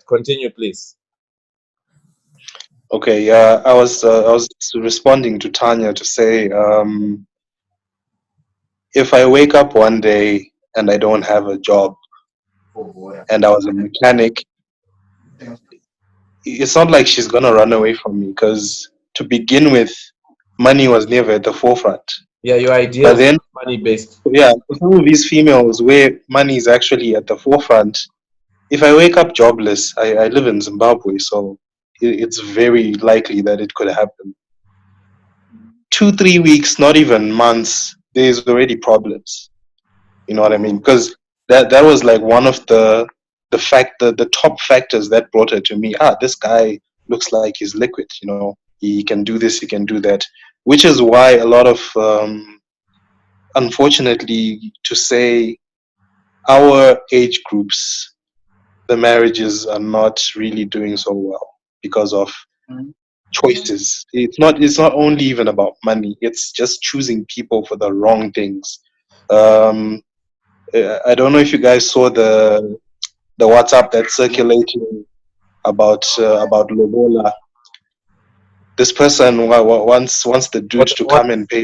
Continue, please. Okay, I was responding to Tanya to say, if I wake up one day and I don't have a job and I was a mechanic, it's not like she's gonna run away from me, because to begin with, money was never at the forefront. Yeah, your idea But of then, money based. yeah, for some of these females where money is actually at the forefront, if I wake up jobless, I live in Zimbabwe, so it's very likely that it could happen. 2 3 weeks, not even months, there's already problems. You know what I mean? Because that was like one of the top factors that brought her to me. This guy looks like he's liquid. He can do this, he can do that, which is why a lot of unfortunately to say, our age groups, the marriages are not really doing so well because of choices. It's not only even about money, it's just choosing people for the wrong things. I don't know if you guys saw the WhatsApp that's circulating about Lobola. This person wants the dude to come and pay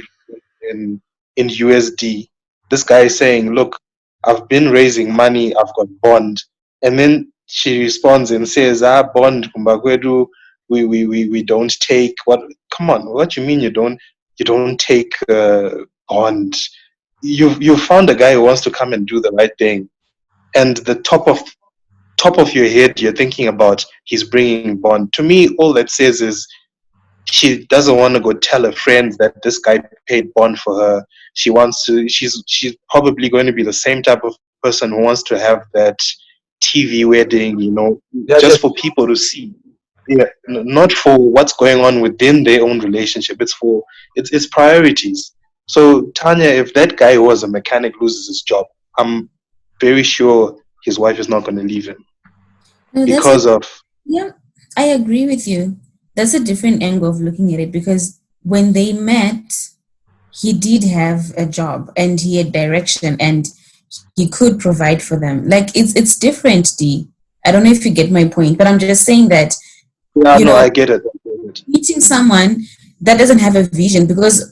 in USD. This guy is saying, "Look, I've been raising money. I've got bond," and then she responds and says, bond kumbakwedu, we don't take what? Come on, what you mean you don't take bond? You've found a guy who wants to come and do the right thing, and the top of your head you're thinking about he's bringing bond. To me, all that says is she doesn't want to go tell her friends that this guy paid bond for her. She's probably going to be the same type of person who wants to have that TV wedding, just for people to see. Yeah, not for what's going on within their own relationship. It's priorities. So Tanya, if that guy who was a mechanic loses his job, I'm very sure his wife is not going to leave him No, because of. Yeah, I agree with you. That's a different angle of looking at it, because when they met, he did have a job and he had direction and he could provide for them. Like it's different, D. I don't know if you get my point, but I'm just saying that. Yeah, no, I get it. Meeting someone that doesn't have a vision, because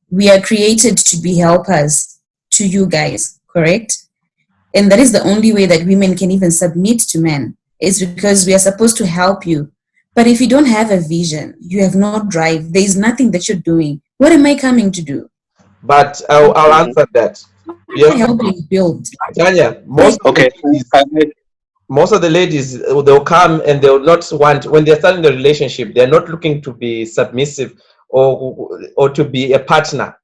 we are created to be helpers to you guys, correct? And that is the only way that women can even submit to men, is because we are supposed to help you. But if you don't have a vision, you have no drive, there is nothing that you're doing. What am I coming to do? But I'll answer that. Yeah. Helping build. Tanya, most of the ladies, they'll come and they'll not want, when they're starting the relationship, they're not looking to be submissive or to be a partner.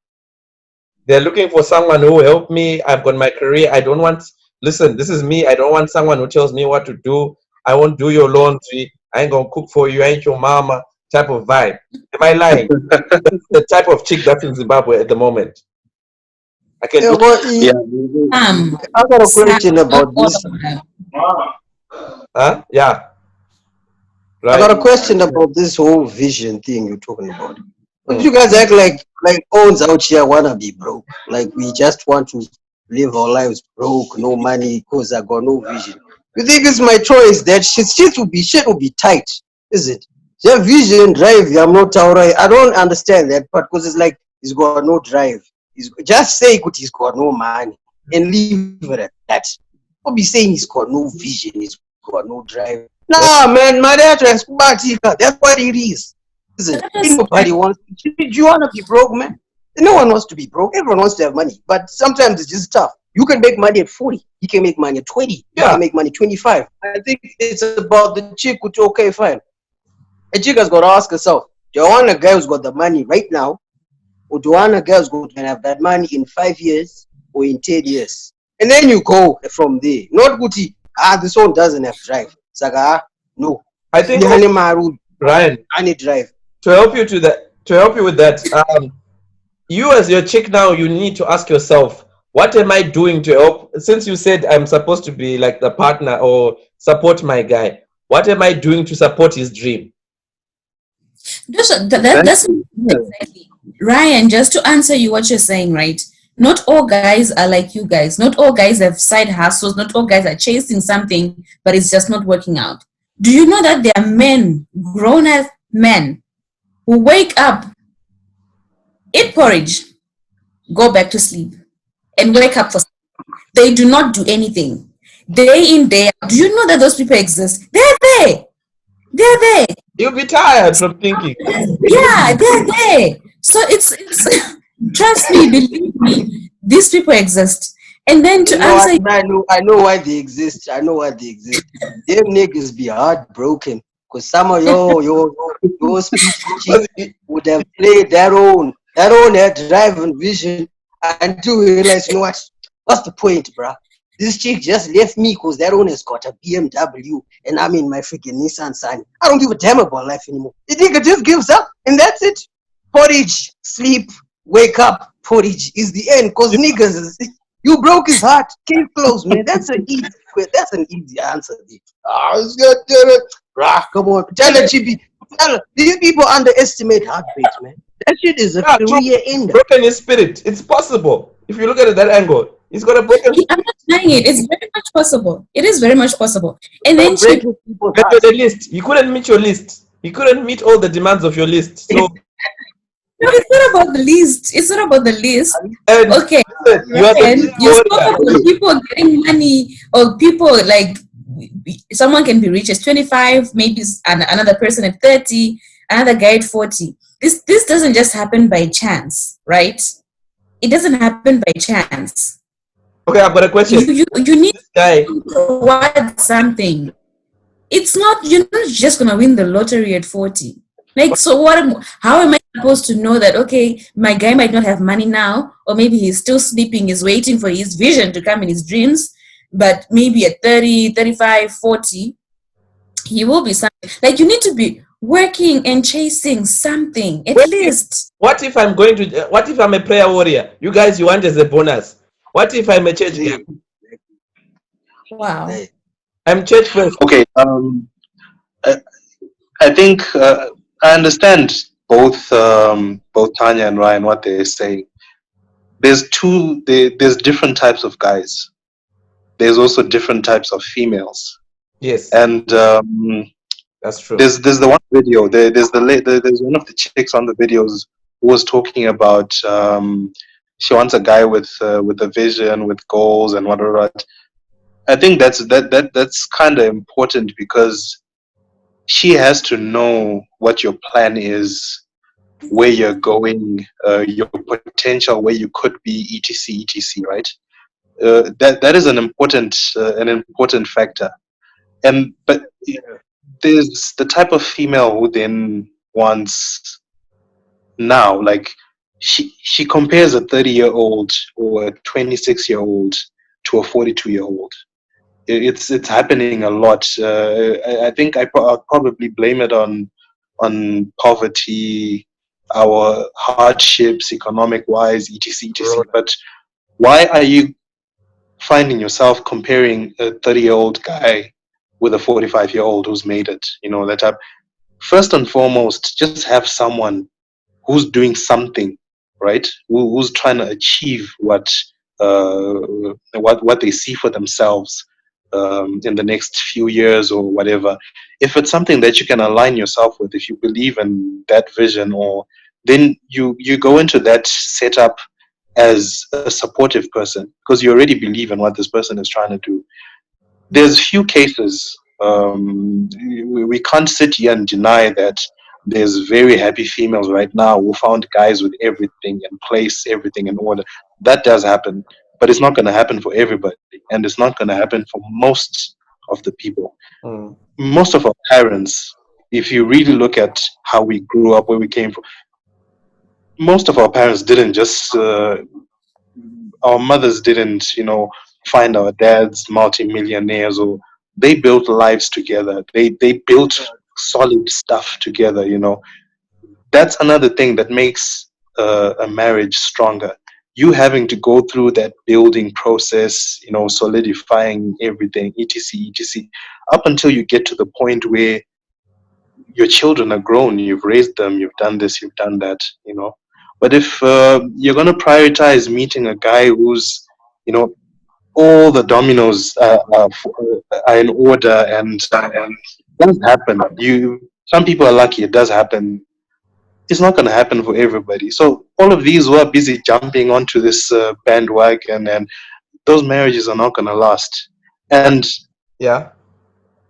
They're looking for someone who will help me. I've got my career. I don't want, listen, this is me. I don't want someone who tells me what to do. I won't do your laundry. I ain't going to cook for you. I ain't your mama type of vibe. Am I lying? That's the type of chick that's in Zimbabwe at the moment. I can I got a question about this. Yeah. Right. I got a question about this whole vision thing you're talking about. But you guys act like owns out here wanna be broke. Like we just want to live our lives broke, no money, because I got no vision. You think it's my choice that shit will be tight, is it? Their vision, drive, I'm not alright. I don't understand that part, because it's like he's got no drive. Just say he's got no money and leave it at that. Don't be saying he's got no vision, he's got no drive. Nah, man, my dad that's what it is. Listen, nobody wants. Do you want to be broke, man? No one wants to be broke. Everyone wants to have money, but sometimes it's just tough. You can make money at 40. You can make money at 20. You can make money 25. I think it's about the chick which, okay, fine. A chick has got to ask herself, do I want a guy who's got the money right now, or do I want a guy who's going to have that money in 5 years or in 10 years? And then you go from there. Not Guti, this one doesn't have drive. It's like, no. I think Ryan, I need drive. To help you with that, you as your chick now, you need to ask yourself, what am I doing to help? Since you said I'm supposed to be like the partner or support my guy, what am I doing to support his dream? That's exactly. Ryan, just to answer you what you're saying, right? not all guys are like you guys. Not all guys have side hustles. Not all guys are chasing something, but it's just not working out. Do you know that there are men, grown as men, who wake up, eat porridge, go back to sleep, and wake up for they do not do anything. Day in, day out. Do you know that those people exist? They're there. They're there. You'll be tired from thinking. Yeah, they're there. So it's trust me, believe me, these people exist. And then to You know, answer I know why they exist. I know why they exist. Them niggas be heartbroken because some of your speech would have played their own drive and vision until we realize, you know what? What's the point, bruh? This chick just left me because that own has got a BMW and I'm in my freaking Nissan Sunny. I don't give a damn about life anymore. The nigga just gives up and that's it. Porridge, sleep, wake up. Porridge is the end because niggas, you broke his heart. Case closed, man. That's an easy answer. It's good, bruh. Come on, tell her, Chibi. Tell her. These people underestimate heartbreak, man. That shit is a career ender. Broken in spirit. It's possible. If you look at it that angle, he's got a broken I'm not denying it. It's very much possible. It is very much possible. And then she, but the list. You couldn't meet your list. You couldn't meet all the demands of your list. So no, it's not about the list. It's not about the list. and Okay. you are And you the spoke about people getting money or people like someone can be rich at 25, maybe another person at 30, another guy at 40. This doesn't just happen by chance, right? It doesn't happen by chance. Okay, I've got a question. You need This guy, to provide something. It's not, you're not just gonna win the lottery at 40. Like, so how am I supposed to know that, okay, my guy might not have money now, or maybe he's still sleeping, he's waiting for his vision to come in his dreams, but maybe at 30, 35, 40, he will be something. Like, you need to be working and chasing something, at least. what if I'm a prayer warrior? You guys, you want as a bonus. What if I'm a church guy? Wow. I'm church first. Okay. I think I understand both Tanya and Ryan what they're saying. There's different types of guys. There's also different types of females. Yes, And that's true. there's the one video. There's one of the chicks on the videos who was talking about she wants a guy with a vision, with goals and whatever. I think that's kind of important because she has to know what your plan is, where you're going, your potential, where you could be, etc., right? That is an important factor. But there's the type of female who then wants now, like she compares a 30-year-old or a 26-year-old to a 42-year-old. It's happening a lot. I think I'll probably blame it on poverty, our hardships, economic wise, etc. But why are you finding yourself comparing a 30-year-old guy with a 45-year-old who's made it? You know, that type. First and foremost, just have someone who's doing something, right? Who's trying to achieve what they see for themselves in the next few years or whatever. If it's something that you can align yourself with, if you believe in that vision, or then you go into that setup as a supportive person because you already believe in what this person is trying to do. There's few cases. We can't sit here and deny that there's very happy females right now who found guys with everything and place everything in order. That does happen, but it's not going to happen for everybody, and it's not going to happen for most of the people. Most of our parents, if you really look at how we grew up, where we came from, most of our parents didn't just our mothers didn't, find our dads multi-millionaires, or they built lives together. They built solid stuff together. That's another thing that makes a marriage stronger. You having to go through that building process, solidifying everything, etc., up until you get to the point where your children are grown, you've raised them, you've done this, you've done that. But if you're going to prioritize meeting a guy who's, you know, all the dominoes are in order, and it does happen. Some people are lucky; it does happen. It's not going to happen for everybody. So all of these who are busy jumping onto this bandwagon, and those marriages are not going to last. And Yeah.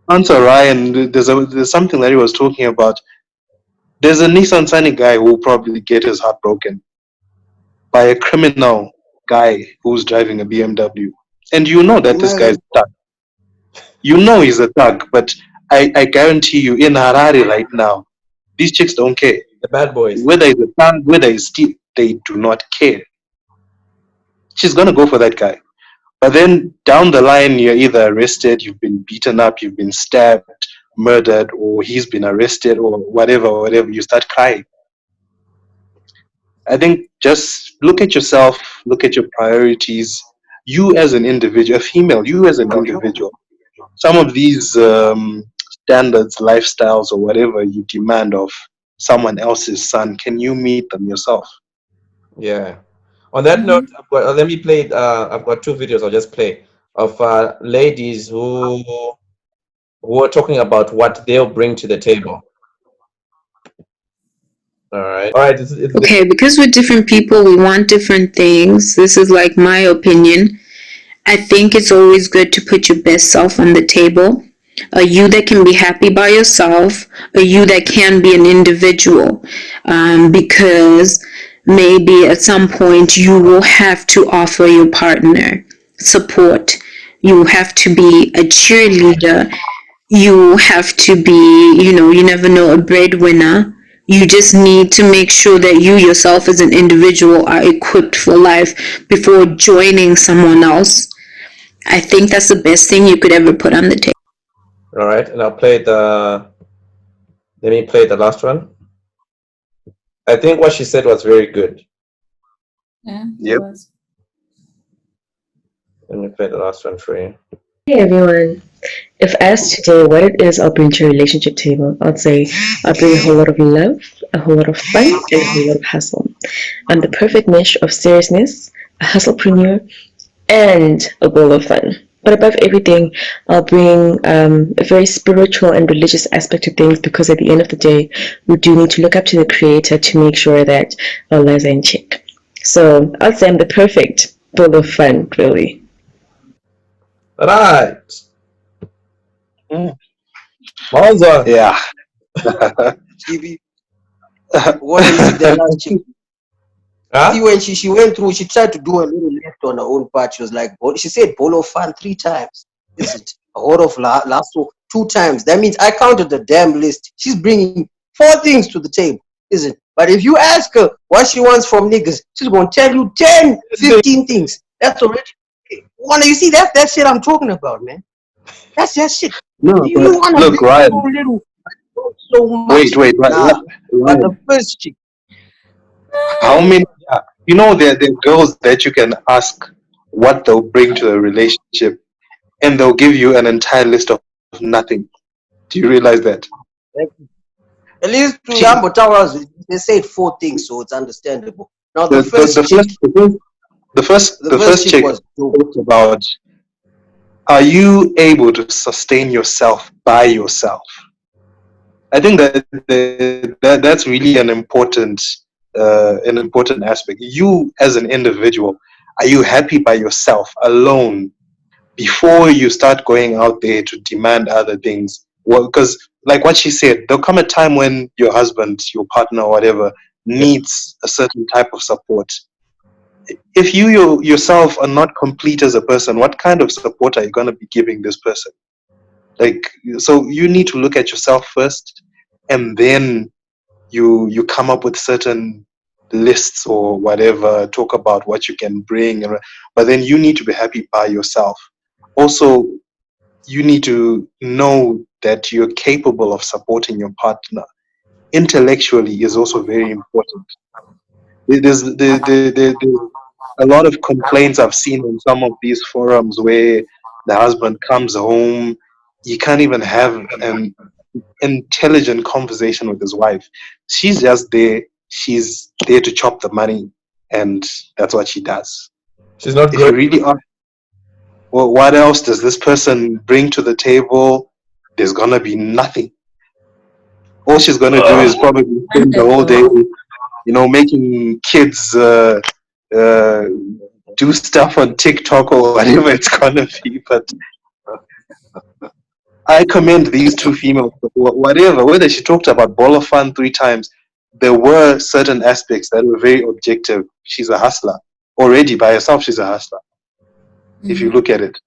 answer Ryan, there's something that he was talking about. There's a Nissan Sunny guy who will probably get his heart broken by a criminal guy who's driving a BMW. And you know that this guy's a thug. You know he's a thug, but I guarantee you, in Harare right now, these chicks don't care. The bad boys. Whether he's a thug, whether he's still, they do not care. She's gonna go for that guy. But then down the line, you're either arrested, you've been beaten up, you've been stabbed, murdered, or he's been arrested, or whatever. You start crying. I think just look at yourself, look at your priorities. You as an individual, a female, you as an individual. Some of these standards, lifestyles, or whatever you demand of someone else's son, can you meet them yourself? Yeah. On that note, let me play. I've got 2 videos I'll just play of ladies who are talking about what they'll bring to the table. All right. Okay, because we're different people, we want different things. This is like my opinion. I think it's always good to put your best self on the table. A you that can be happy by yourself, a you that can be an individual, because maybe at some point you will have to offer your partner support. You have to be a cheerleader. You have to be, you never know, a breadwinner. You just need to make sure that you yourself as an individual are equipped for life before joining someone else. I think that's the best thing you could ever put on the table. All right, and I'll play let me play the last one. I think what she said was very good. Yeah. Yep. Let me play the last one for you. Hey everyone. If asked today what it is I'll bring to a relationship table, I'd say I'll bring a whole lot of love, a whole lot of fun, and a whole lot of hustle. I'm the perfect mesh of seriousness, a hustlepreneur, and a bowl of fun. But above everything, I'll bring a very spiritual and religious aspect to things, because at the end of the day, we do need to look up to the Creator to make sure that our lives are in check. So I'll say I'm the perfect bowl of fun, really. Right. Mm. Monza. Yeah. TV. What is the last chick? Huh? See, when she went through, she tried to do a little left on her own part. She was like, she said bolo fan 3 times. Is it a whole of lasso 2 times? That means I counted the damn list. She's bringing 4 things to the table, isn't it? But if you ask her what she wants from niggas, she's going to tell you 10, 15 things. That's already. You see, that's shit I'm talking about, man. That's that shit. No, You but want look, to Ryan. so much. Wait, Nah, but the first chick. How many? You know, there are girls that you can ask what they'll bring to a relationship, and they'll give you an entire list of nothing. Do you realize that? At least to Yambo Towers, they said 4 things, so it's understandable. Now the first chick was talked about, are you able to sustain yourself by yourself? I think that's really an important aspect. You as an individual, are you happy by yourself alone before you start going out there to demand other things? Well, because like what she said, there'll come a time when your husband, your partner, or whatever needs a certain type of support. If you yourself are not complete as a person, what kind of support are you going to be giving this person? Like, so you need to look at yourself first, and then you come up with certain lists or whatever, talk about what you can bring, but then you need to be happy by yourself. Also, you need to know that you're capable of supporting your partner. Intellectually is also very important. There's a lot of complaints I've seen on some of these forums where the husband comes home, he can't even have an intelligent conversation with his wife. She's just there, she's there to chop the money, and that's what she does. She's not If you good. really ask, well, what else does this person bring to the table? There's gonna be nothing. All she's gonna do is probably spend the whole day, making kids do stuff on TikTok or whatever it's gonna be. But I commend these two females. Whatever, whether she talked about Bola Fun 3 times, there were certain aspects that were very objective. She's a hustler already by herself. She's a hustler. If you look at it.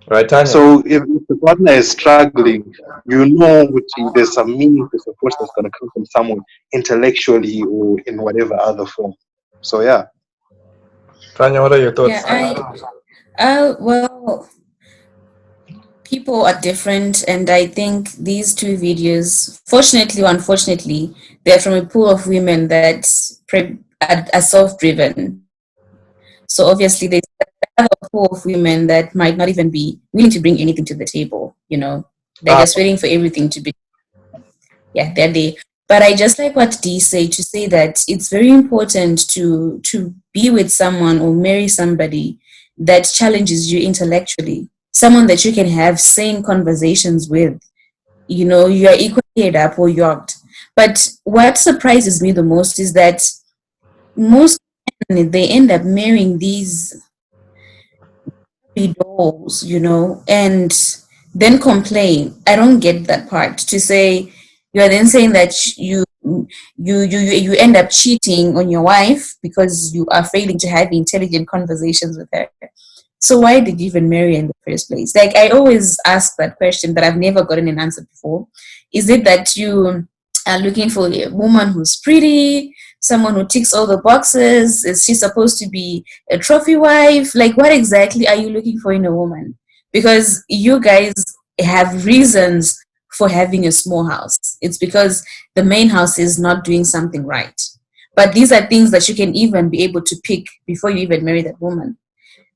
Right, Tanya? So if the partner is struggling, there's some meaningful support that's going to come from someone intellectually or in whatever other form. So yeah. Tanya, what are your thoughts? Well, people are different, and I think these two videos, fortunately or unfortunately, they're from a pool of women that are self-driven. So obviously they have a pool of women that might not even be willing to bring anything to the table, They're just waiting for everything to be, they're there. But I just like what Dee said, to say that it's very important to be with someone or marry somebody that challenges you intellectually, someone that you can have sane conversations with. You're equally head up or yoked. But what surprises me the most is that most men, they end up marrying these dolls, and then complain. I don't get that part. To say, you are then saying that you end up cheating on your wife because you are failing to have intelligent conversations with her. So why did you even marry in the first place? Like, I always ask that question, but I've never gotten an answer before. Is it that you are looking for a woman who's pretty, someone who ticks all the boxes? Is she supposed to be a trophy wife? Like, what exactly are you looking for in a woman? Because you guys have reasons for having a small house. It's because the main house is not doing something right. But these are things that you can even be able to pick before you even marry that woman.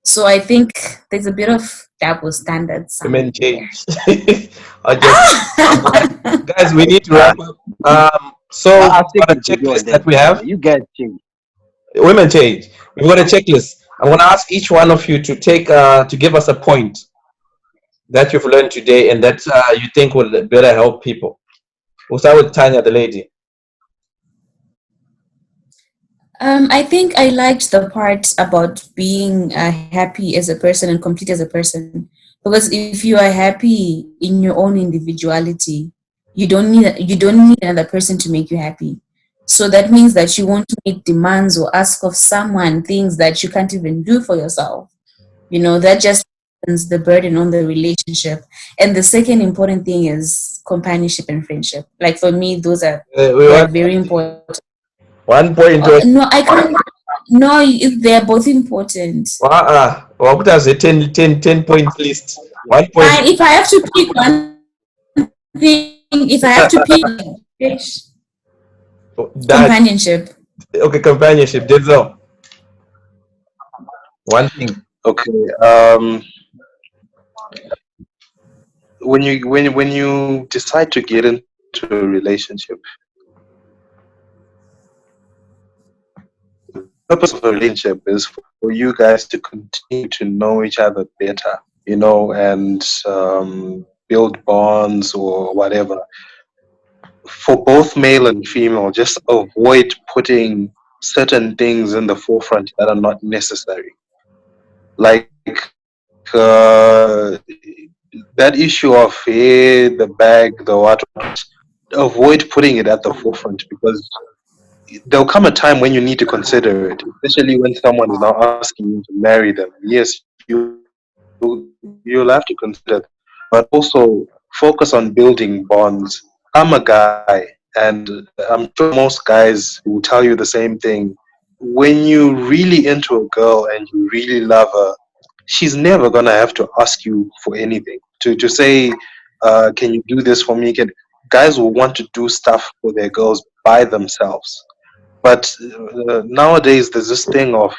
So I think there's a bit of double standards. Women change. Guys, we need to wrap up. So got a checklist that we have. You guys change. Women change. We've got a checklist. I'm going to ask each one of you to to give us a point that you've learned today and that you think will better help people. We'll start with Tanya, the lady. I think I liked the part about being happy as a person and complete as a person. Because if you are happy in your own individuality, you don't need another person to make you happy. So that means that you won't make demands or ask of someone things that you can't even do for yourself. That just puts the burden on the relationship. And the second important thing is companionship and friendship. Like, for me, those are very important. 1 point. No, I can't. No, they're both important. What does a 10 point list? 1 point. Fine, if I have to pick one thing, companionship. Okay, companionship. Denzel. One thing. Okay. When you decide to get into a relationship, the purpose of a relationship is for you guys to continue to know each other better, and build bonds or whatever. For both male and female, just avoid putting certain things in the forefront that are not necessary. Like that issue of the bag, the what. Avoid putting it at the forefront, because there'll come a time when you need to consider it, especially when someone is now asking you to marry them. Yes, you'll have to consider it, but also focus on building bonds. I'm a guy, and I'm sure most guys will tell you the same thing. When you're really into a girl and you really love her, she's never gonna have to ask you for anything. To say, can you do this for me? Guys will want to do stuff for their girls by themselves. But nowadays, there's this thing of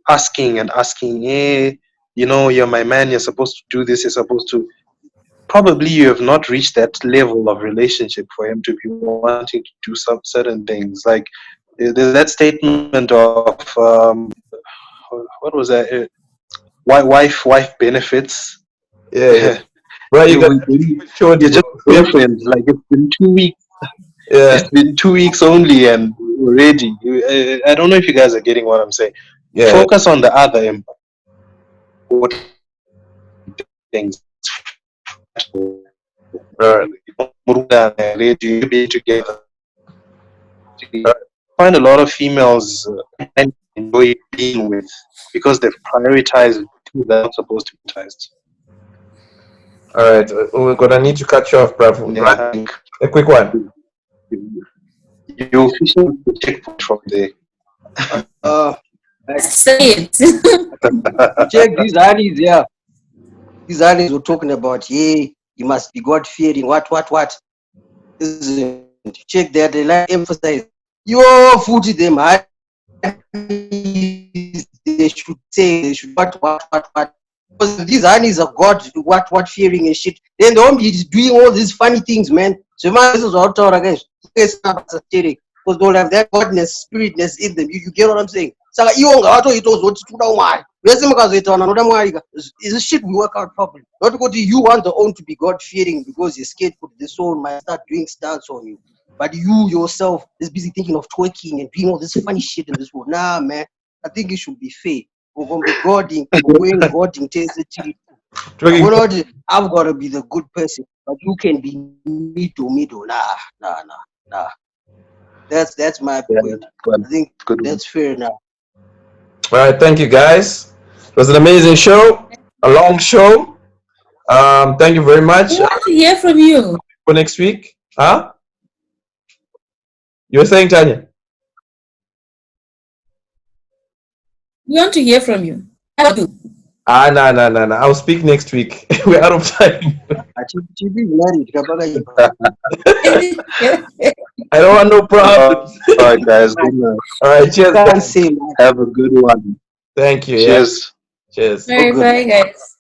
asking and asking, you're my man, you're supposed to do this, you're supposed to. probably you have not reached that level of relationship for him to be wanting to do some certain things. Like there's that statement of what was that? Wife benefits. Yeah. Bro, you got You're just girlfriend. Like it's been 2 weeks. Yeah. It's been 2 weeks only, and already. I don't know if you guys are getting what I'm saying. Yeah. Focus on the other important things. Be together. Find a lot of females enjoy being with because they've prioritized things that are not supposed to be prioritized. All right, we're gonna need to cut you off, bruv. Yeah, A quick one. You officially check from there. Say it. Check these honeys, yeah. These honeys were talking about, yeah, you must be God fearing. What? Check that. They like emphasize. Your food to them. They should say. They should what? Because these honeys are God. What fearing and shit. Then they won't be doing all these funny things, man. So man, this is what I'm against. Because they'll have that godness, spiritness in them. You get what I'm saying? So it was is this shit we work out properly? Not because you want the own to be God fearing because you're scared for the soul might start doing stunts on you. But you yourself is busy thinking of twerking and doing all this funny shit in this world. Nah, man. I think it should be fair. We're gonna be godding, I've got to be the good person, but you can be middle. Nah. That's my point. I think that's fair enough. All right, thank you guys. It was an amazing show, a long show. Thank you very much. We want to hear from you for next week. Huh? You were saying, Tanya? We want to hear from you. No. I'll speak next week. We're out of time. I don't want no problems. All right, guys. Good night. All right, cheers. Have a good one. Thank you. Cheers. Yeah. Cheers. Bye, guys.